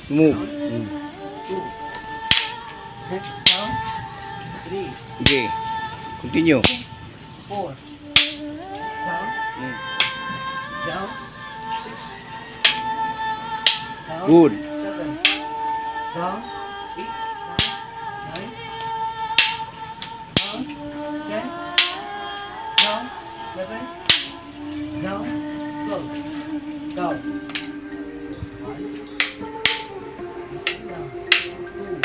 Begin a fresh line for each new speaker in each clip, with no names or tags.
Move.
Two. Down. Three.
Okay. Continue.
Four. Down. Down. Six. Down.
Good.
Seven. Down. Eight. Nine. Down. 10. Down. 11. Down. 12. Down. 1. Down. 2.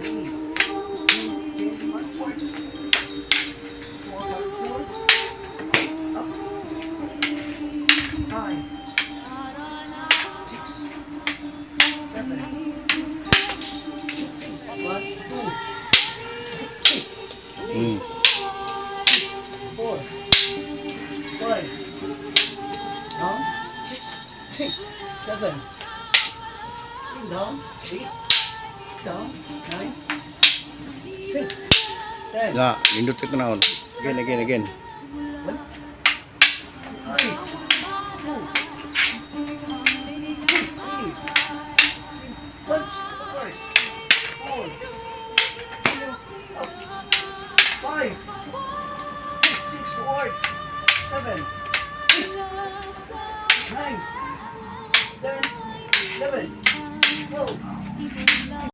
3. 1. 4. 4. Up. 9. 6. 7. 1. 2. 3.
Mm.
4. 5. Down. 6. 7. Down. 8. Down. 9. 10.
Na, lindot ka na. Again.
1. 3. 2. 1. 4. 5. 6 forward. 7. 9. 10. 11. 12.